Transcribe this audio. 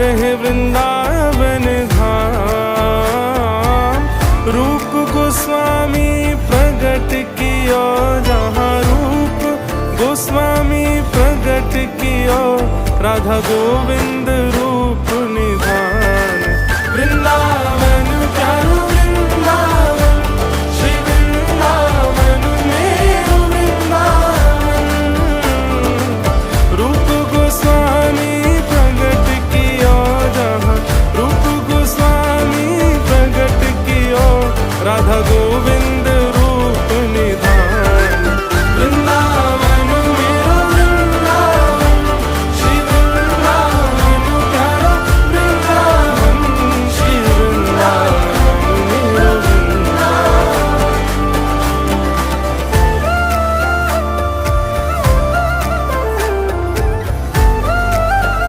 रहे वृंदावन धाम। रूप गोस्वामी प्रगट कियो जहाँ रूप गोस्वामी प्रगट कियो, राधा गोविंद रूप निधान। वृंदावन